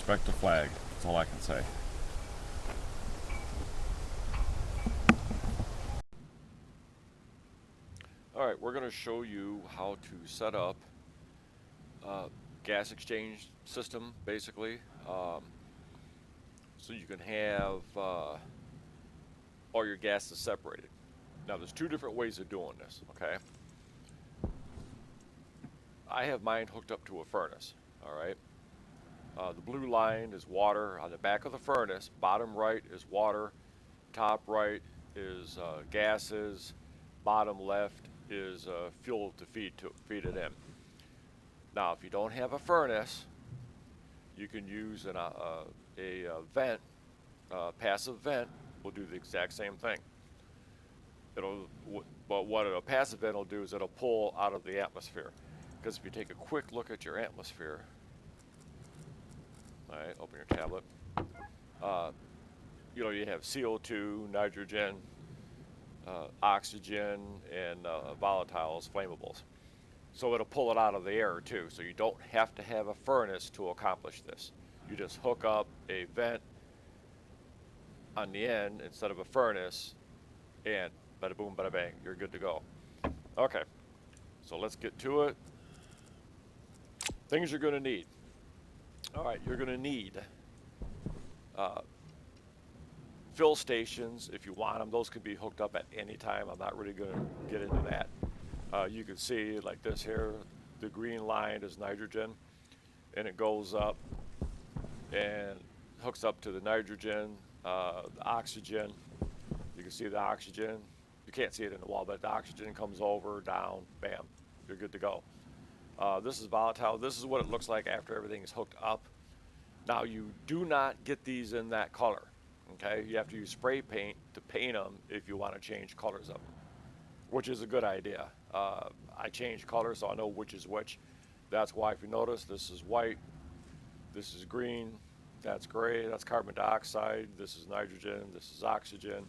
respect the flag. That's all I can say. Alright, we're going to show you how to set up a gas exchange system, basically. So you can have all your gases separated. Now, there's two different ways of doing this, okay? I have mine hooked up to a furnace, alright? The blue line is water on the back of the furnace. Bottom right is water. Top right is gases. Bottom left is fuel to feed it in. Now, if you don't have a furnace, you can use a vent, passive vent. Will do the exact same thing. But what a passive vent will do is it'll pull out of the atmosphere. Because if you take a quick look at your atmosphere, all right, open your tablet. You have CO2, nitrogen, oxygen, and volatiles, flammables. So it'll pull it out of the air too. So you don't have to have a furnace to accomplish this. You just hook up a vent on the end instead of a furnace, and bada boom, bada bang, you're good to go. Okay, so let's get to it. Things you're going to need. All right, you're going to need fill stations if you want them. Those can be hooked up at any time. I'm not really going to get into that. You can see like this here, the green line is nitrogen, and it goes up and hooks up to the nitrogen, the oxygen. You can see the oxygen. You can't see it in the wall, but the oxygen comes over, down, bam, you're good to go. This is volatile. This is what it looks like after everything is hooked up. Now, you do not get these in that color, okay? You have to use spray paint to paint them if you want to change colors of them, which is a good idea. I change colors so I know which is which. That's why, if you notice, this is white, this is green, that's gray, that's carbon dioxide, this is nitrogen, this is oxygen,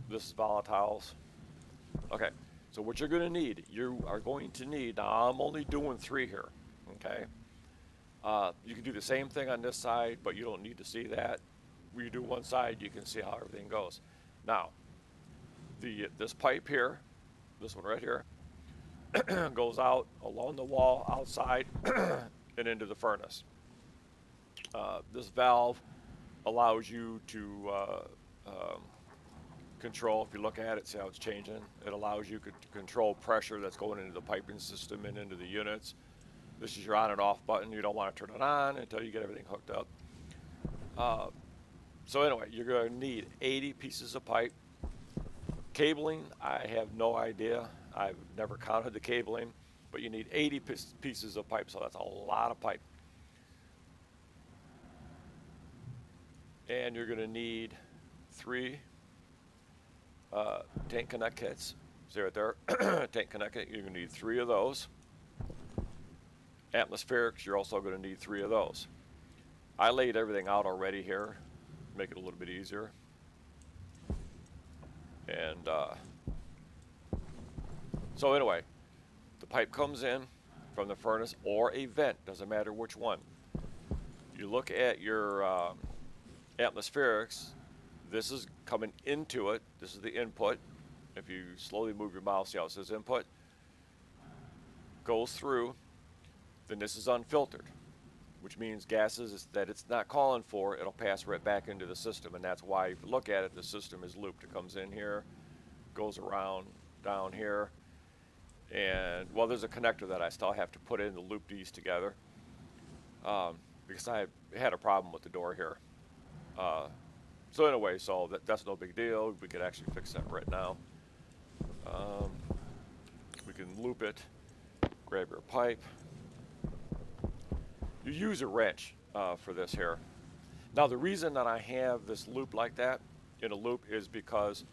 this is volatiles. Okay, so what you're going to need, you are going to need, now I'm only doing 3 here, okay? You can do the same thing on this side, but you don't need to see that. When you do one side, you can see how everything goes. Now, this pipe here, this one right here, goes out along the wall outside and into the furnace. This valve allows you to control, if you look at it, see how it's changing. It allows you to control pressure that's going into the piping system and into the units. This is your on and off button. You don't want to turn it on until you get everything hooked up. So anyway, you're going to need 80 pieces of pipe. Cabling, I have no idea. I've never counted the cabling, but you need 80 pieces of pipe, so that's a lot of pipe. And you're going to need 3 tank connect kits. See right there, tank connect kit. You're going to need 3 of those. Atmospherics, you're also going to need 3 of those. I laid everything out already here, make it a little bit easier. And so anyway, the pipe comes in from the furnace or a vent, doesn't matter which one. You look at your atmospherics, this is coming into it, this is the input. If you slowly move your mouse, see how it says input? Goes through, then this is unfiltered, which means gases that it's not calling for, it'll pass right back into the system. And that's why, if you look at it, the system is looped. It comes in here, goes around down here, and well, there's a connector that I still have to put in to loop these together, because I had a problem with the door here. So anyway, so that's no big deal. We could actually fix that right now. We can loop it, grab your pipe. You use a wrench for this here. Now, the reason that I have this loop like that in a loop is because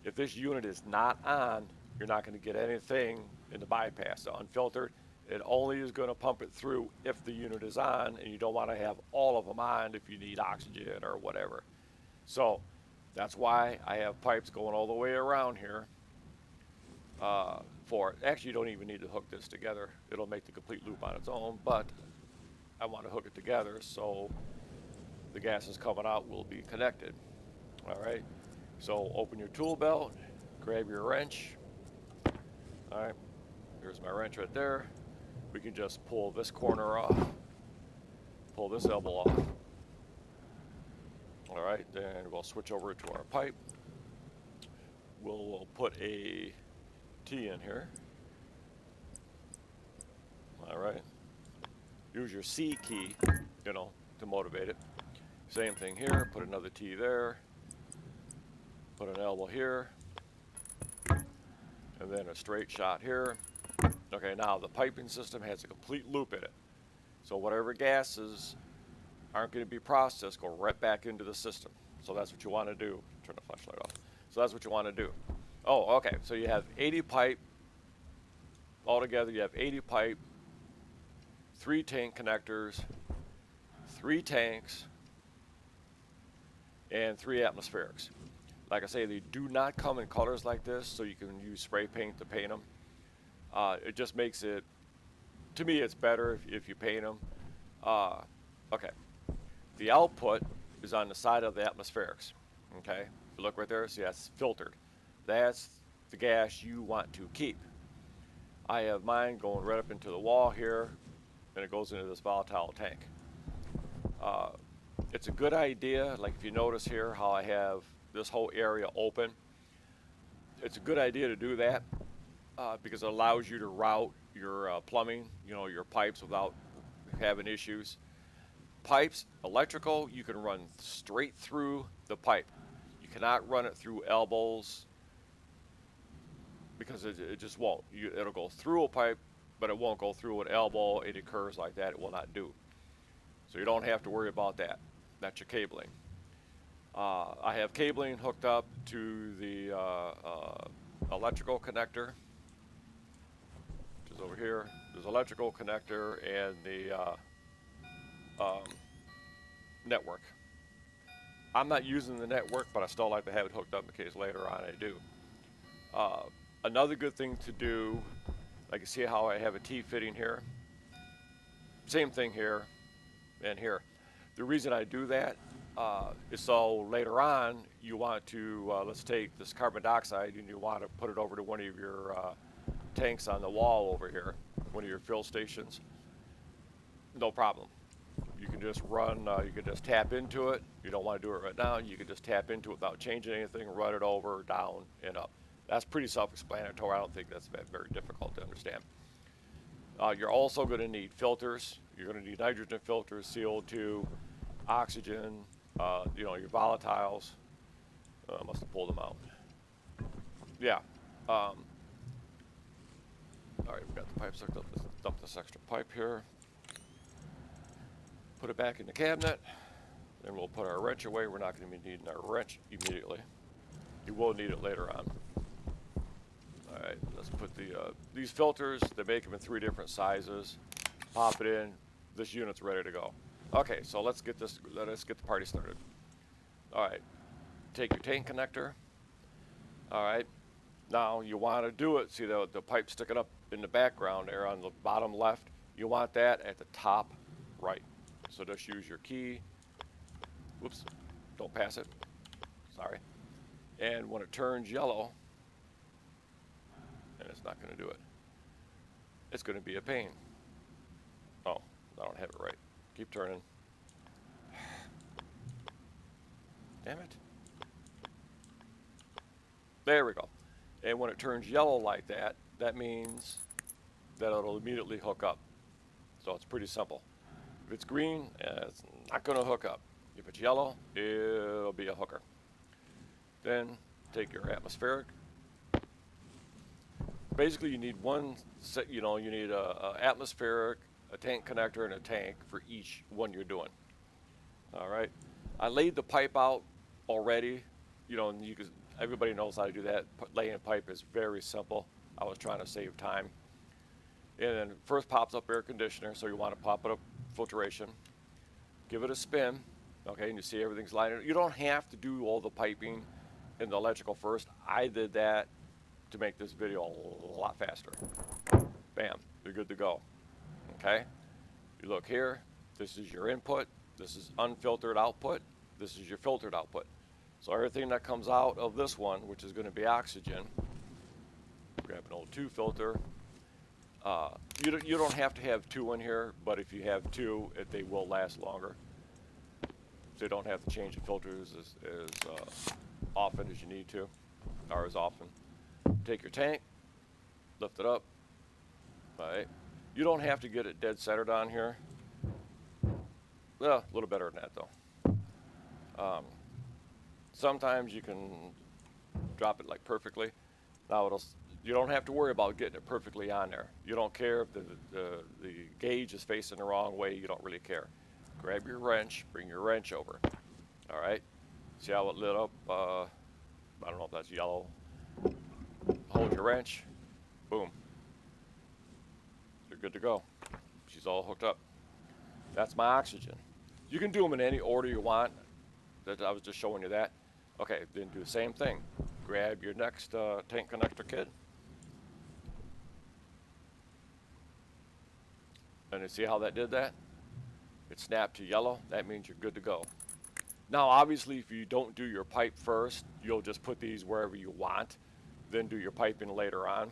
if this unit is not on, you're not going to get anything in the bypass. So unfiltered, it only is going to pump it through if the unit is on, and you don't want to have all of them on if you need oxygen or whatever. So that's why I have pipes going all the way around here for it. Actually, you don't even need to hook this together. It'll make the complete loop on its own, but I want to hook it together so the gases coming out will be connected. All right, so open your tool belt, grab your wrench. All right, there's my wrench right there. We can just pull this corner off, pull this elbow off. All right, then we'll switch over to our pipe. We'll put a T in here. All right, use your C key, you know, to motivate it. Same thing here, put another T there, put an elbow here, and then a straight shot here. Okay, now the piping system has a complete loop in it. So whatever gases aren't going to be processed go right back into the system. So that's what you want to do. Turn the flashlight off. So that's what you want to do. Oh, okay, so you have 80 pipe. Altogether, you have 80 pipe, 3 tank connectors, 3 tanks, and 3 atmospherics. Like I say, they do not come in colors like this, so you can use spray paint to paint them. It just makes it, to me, it's better if you paint them. Okay, the output is on the side of the atmospherics. Okay, if you look right there, see that's filtered. That's the gas you want to keep. I have mine going right up into the wall here, and it goes into this volatile tank. It's a good idea, like if you notice here how I have this whole area open. It's a good idea to do that because it allows you to route your plumbing, you know, your pipes without having issues. Pipes, electrical, you can run straight through the pipe. You cannot run it through elbows because it just won't. It'll go through a pipe, but it won't go through an elbow. Any curves like that, it will not do. So you don't have to worry about that. That's your cabling. I have cabling hooked up to the electrical connector, which is over here. There's electrical connector and the network. I'm not using the network, but I still like to have it hooked up in case later on I do. Another good thing to do, like you see how I have a T-fitting here. Same thing here and here. The reason I do that is so later on you want to, let's take this carbon dioxide and you want to put it over to one of your tanks on the wall over here, one of your fill stations. No problem. You can just run, you can just tap into it. You don't want to do it right now. You can just tap into it without changing anything, run it over, down, and up. That's pretty self-explanatory. I don't think that's very difficult to understand. You're also going to need filters. You're going to need nitrogen filters, CO2, oxygen, you know, your volatiles. I must have pulled them out. Yeah. All right, we've got the pipe sucked up. Let's dump this extra pipe here. Put it back in the cabinet. Then we'll put our wrench away. We're not going to be needing our wrench immediately. You will need it later on. All right, let's put these filters. They make them in 3 different sizes. Pop it in. This unit's ready to go. Okay, so let's get the party started. All right, take your tank connector. All right, now you want to do it. See the pipe sticking up in the background there on the bottom left. You want that at the top right. So just use your key. Whoops, don't pass it. Sorry. And when it turns yellow, and it's not going to do it, it's going to be a pain. Oh, I don't have it right. Keep turning. Damn it. There we go. And when it turns yellow like that, that means that it'll immediately hook up. So it's pretty simple. If it's green, it's not going to hook up. If it's yellow, it'll be a hooker. Then take your atmospheric. Basically, you need one set. You know, you need a atmospheric, a tank connector, and a tank for each one you're doing. All right. I laid the pipe out already. You know, and everybody knows how to do that. Laying pipe is very simple. I was trying to save time. And then first pops up air conditioner, so you want to pop it up filtration. Give it a spin, okay, and you see everything's lining up. You don't have to do all the piping and the electrical first. I did that to make this video a lot faster. Bam, you're good to go. Okay, you look here, This is your input. This is unfiltered output. This is your filtered output. So everything that comes out of this one, which is going to be oxygen, grab an old 2 filter. You don't have to have 2 in here, but if you have 2, they will last longer. So you don't have to change the filters as often as you need to, or as often. Take your tank, lift it up. All right. You don't have to get it dead centered on here. Well, a little better than that though. Sometimes you can drop it like perfectly. Now you don't have to worry about getting it perfectly on there. You don't care if the gauge is facing the wrong way. You don't really care. Grab your wrench, bring your wrench over. All right. See how it lit up? I don't know if that's yellow. Hold your wrench. Boom. You're good to go. She's all hooked up. That's my oxygen. You can do them in any order you want. I was just showing you that. Okay, then do the same thing. Grab your next tank connector kit. And you see how that did that? It snapped to yellow. That means you're good to go. Now, obviously, if you don't do your pipe first, you'll just put these wherever you want, then do your piping later on.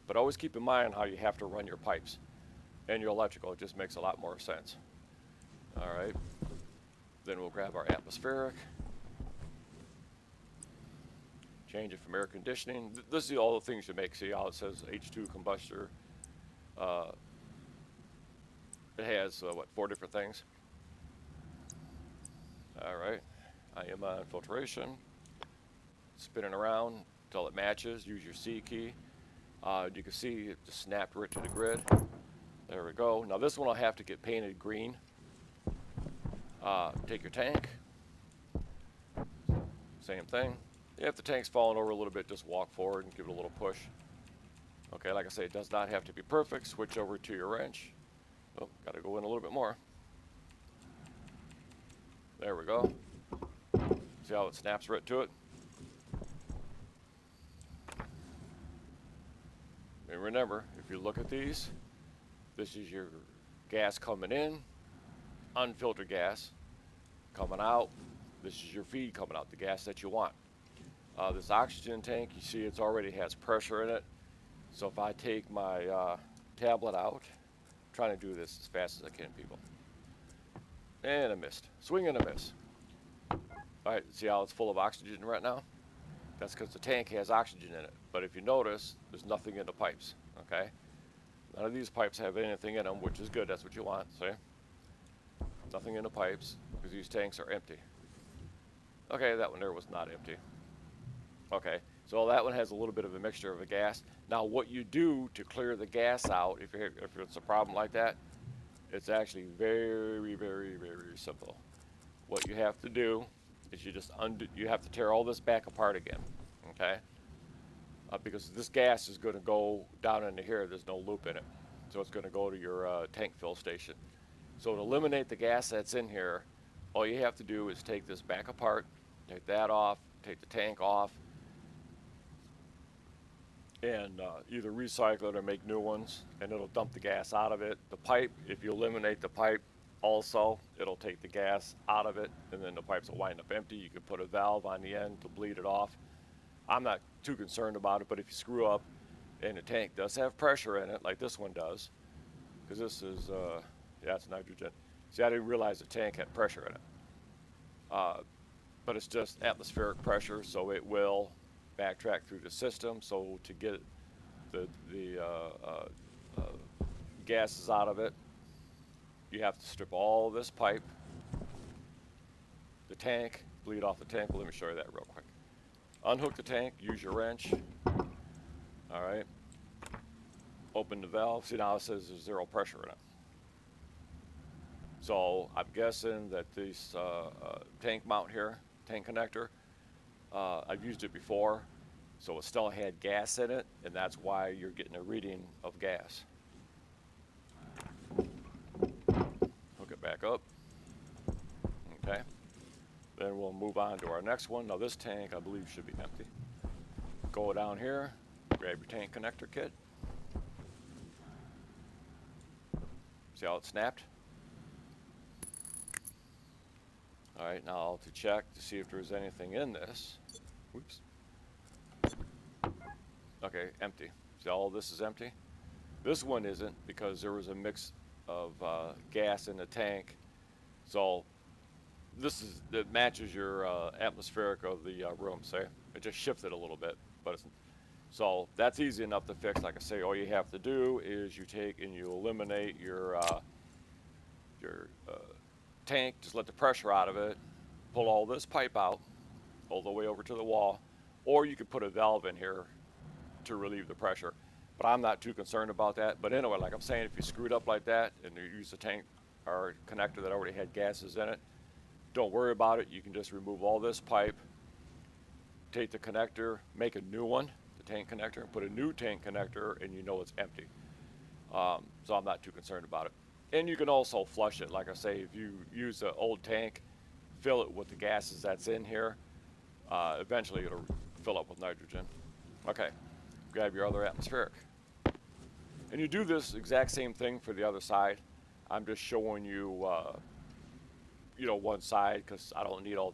But always keep in mind how you have to run your pipes and your electrical. It just makes a lot more sense. All right. Then we'll grab our atmospheric. Change it from air conditioning. This is all the things you make. See how it says H2 combustor. It has, 4 different things. All right. I am on filtration. Spinning around until it matches. Use your C key. You can see it just snapped right to the grid. There we go. Now this one will have to get painted green. Take your tank. Same thing. If the tank's falling over a little bit, just walk forward and give it a little push. Okay, like I say, it does not have to be perfect. Switch over to your wrench. Oh, got to go in a little bit more. There we go. See how it snaps right to it? And remember, if you look at these, this is your gas coming in, unfiltered gas. Coming out, this is your feed coming out, the gas that you want. This oxygen tank, you see it's already has pressure in it. So if I take my tablet out, I'm trying to do this as fast as I can, people. And I missed. Swing and a miss. All right, see how it's full of oxygen right now? That's because the tank has oxygen in it. But if you notice, there's nothing in the pipes, okay? None of these pipes have anything in them, which is good. That's what you want, see? Nothing in the pipes because these tanks are empty. Okay, that one there was not empty. Okay, so that one has a little bit of a mixture of a gas. Now what you do to clear the gas out, if it's a problem like that, it's actually very, very, very simple. What you have to do is you have to tear all this back apart again, okay? Because this gas is going to go down into here. There's no loop in it. So it's going to go to your tank fill station. So to eliminate the gas that's in here, all you have to do is take this back apart, take that off, take the tank off, and either recycle it or make new ones, and it'll dump the gas out of it. The pipe, if you eliminate the pipe also, it'll take the gas out of it, and then the pipes will wind up empty. You can put a valve on the end to bleed it off. I'm not too concerned about it, but if you screw up and the tank does have pressure in it, like this one does, because this is, yeah, it's nitrogen. See, I didn't realize the tank had pressure in it. But it's just atmospheric pressure, so it will backtrack through the system. So to get the gases out of it, you have to strip all this pipe, the tank, bleed off the tank. Well, let me show you that real quick. Unhook the tank, use your wrench. All right. Open the valve. See, now it says there's zero pressure in it. So I'm guessing that this tank mount here, tank connector, I've used it before, so it still had gas in it, and that's why you're getting a reading of gas. Hook it back up. Okay. Then we'll move on to our next one. Now this tank, I believe, should be empty. Go down here, grab your tank connector kit. See how it snapped? All right, now to check to see if there's anything in this. Whoops. Okay, empty. See, all this is empty. This one isn't because there was a mix of gas in the tank. So it matches your atmospheric of the room. Say it just shifted a little bit, but so that's easy enough to fix. Like I say, all you have to do is you take and you eliminate your tank. Just let the pressure out of it. Pull all this pipe out all the way over to the wall, or you could put a valve in here to relieve the pressure. But I'm not too concerned about that. But anyway, like I'm saying, if you screwed up like that and you use a tank or connector that already had gases in it, don't worry about it. You can just remove all this pipe, take the connector, make a new one, the tank connector, and put a new tank connector, and you know it's empty. So I'm not too concerned about it. And you can also flush it. Like I say, if you use an old tank, fill it with the gases that's in here, eventually it'll fill up with nitrogen. Okay, grab your other atmospheric. And you do this exact same thing for the other side. I'm just showing you, one side because I don't need all.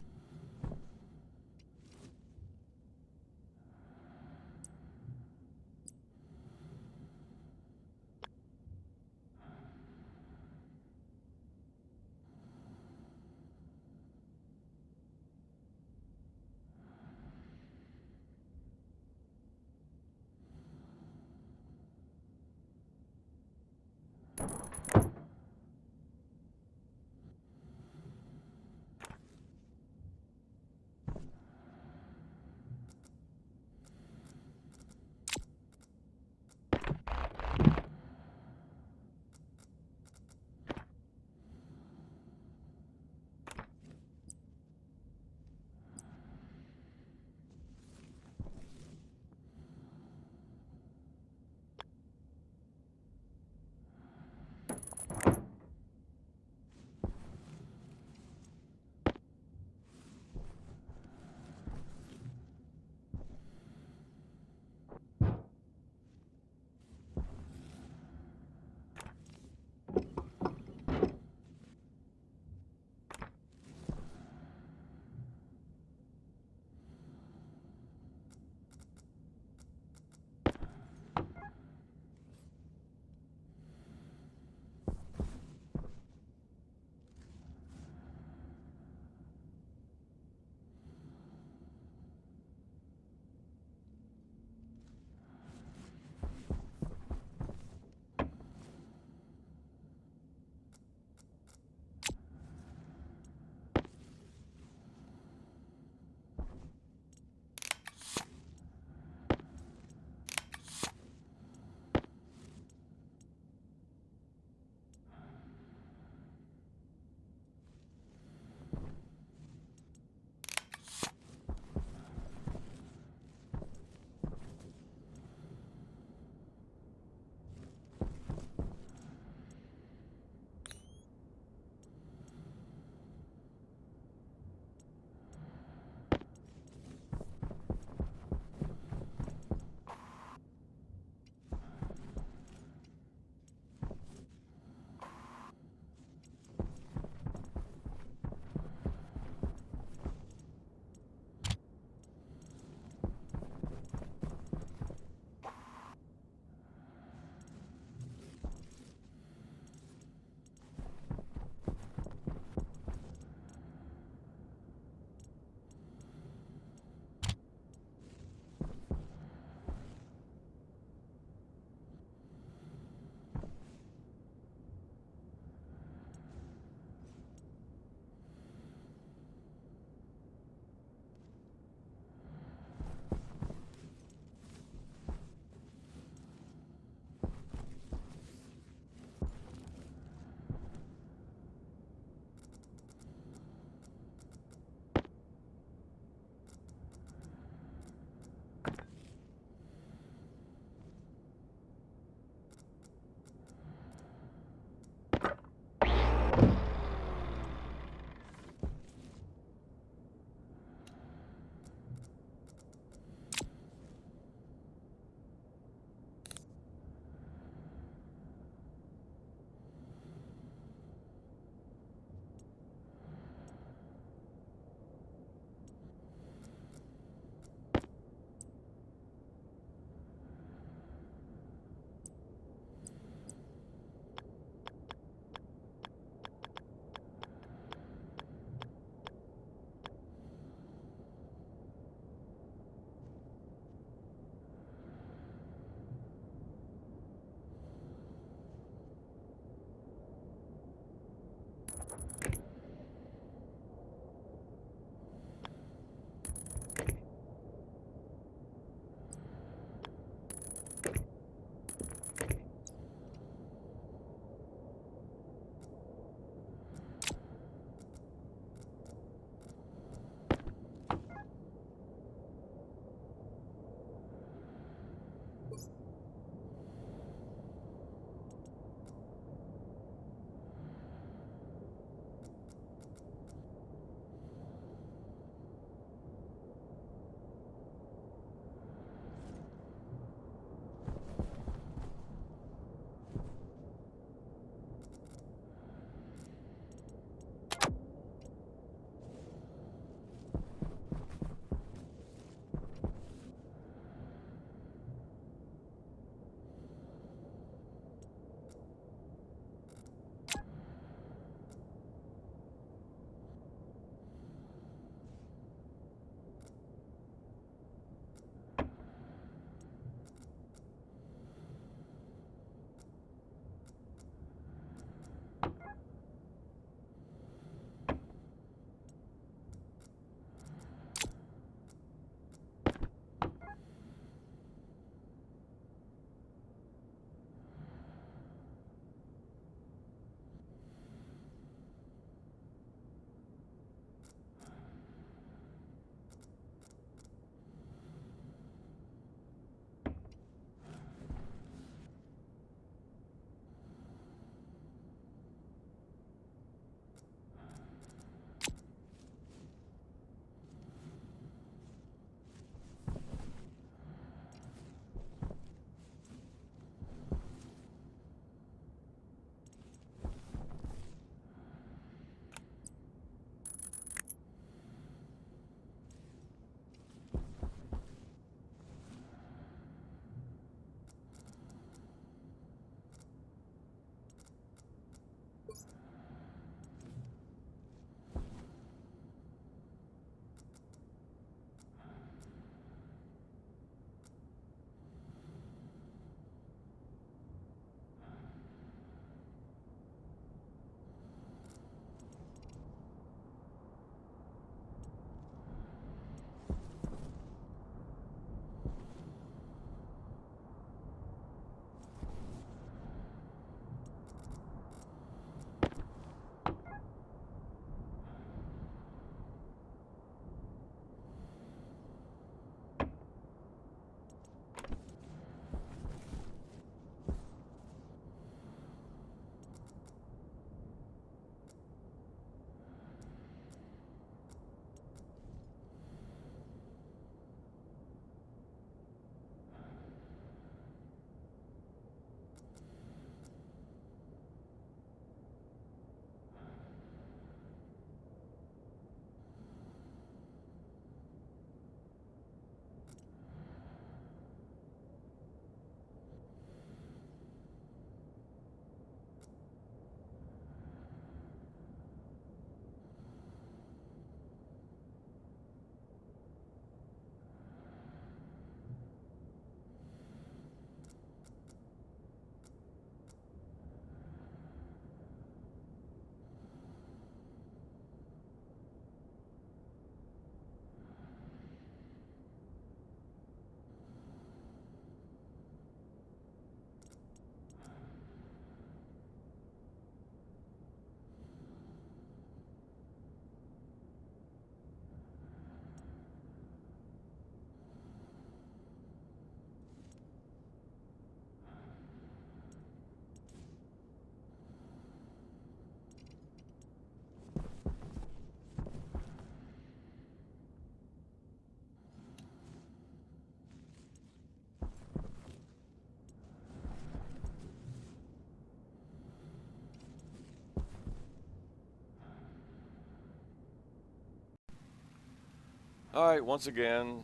Alright, once again,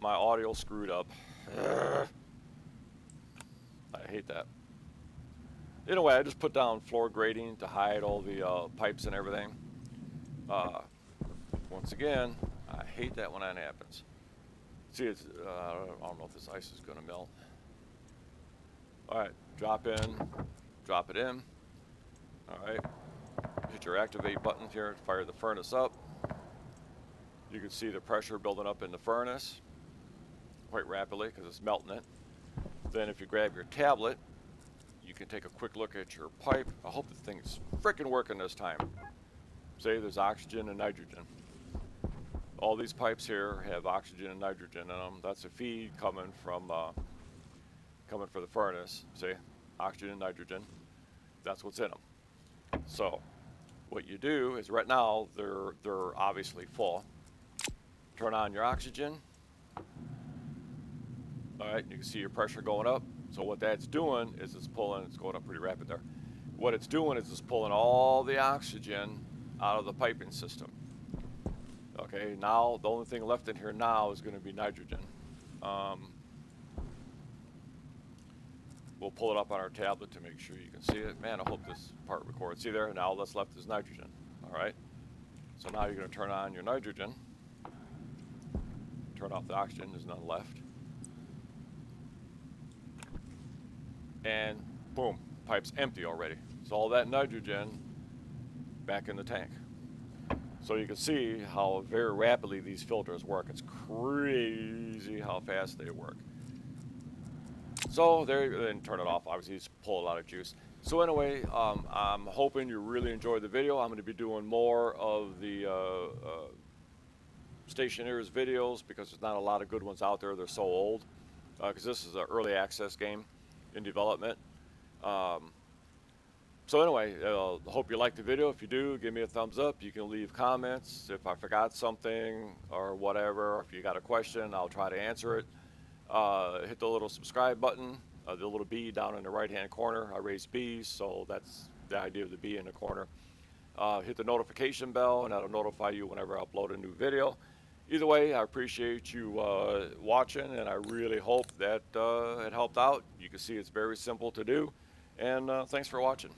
my audio screwed up. Ugh, I hate that. Anyway, I just put down floor grading to hide all the pipes and everything. Uh, once again, I hate that when that happens. See, it's, I don't know if this ice is going to melt. Alright, drop in, drop it in. Alright, hit your activate button here to fire the furnace up. You can see the pressure building up in the furnace quite rapidly because it's melting it. Then if you grab your tablet, you can take a quick look at your pipe. I hope the thing's freaking working this time. See, there's oxygen and nitrogen. All these pipes here have oxygen and nitrogen in them. That's a feed coming from coming for the furnace. See, oxygen and nitrogen. That's what's in them. So, what you do is right now they're obviously full. Turn on your oxygen. All right, you can see your pressure going up. So what that's doing is it's pulling. It's going up pretty rapid there. What it's doing is it's pulling all the oxygen out of the piping system. Okay, now the only thing left in here now is going to be nitrogen. We'll pull it up on our tablet to make sure you can see it. Man, I hope this part records. See there? Now all that's left is nitrogen. All right. So now you're going to turn on your nitrogen. Turn off the oxygen. There's none left. And boom, pipe's empty already. So all that nitrogen back in the tank. So you can see how very rapidly these filters work. It's crazy how fast they work. So there, then turn it off. Obviously, just pull a lot of juice. So anyway, I'm hoping you really enjoyed the video. I'm going to be doing more of the Stationeers videos because there's not a lot of good ones out there. They're so old. Because this is an early access game in development. So anyway, hope you liked the video. If you do, give me a thumbs up. You can leave comments. If I forgot something or whatever, if you got a question, I'll try to answer it. Hit the little subscribe button, the little bee down in the right-hand corner. I raise bees, so that's the idea of the bee in the corner. Hit the notification bell, and that'll notify you whenever I upload a new video. Either way, I appreciate you watching, and I really hope that it helped out. You can see it's very simple to do, and thanks for watching.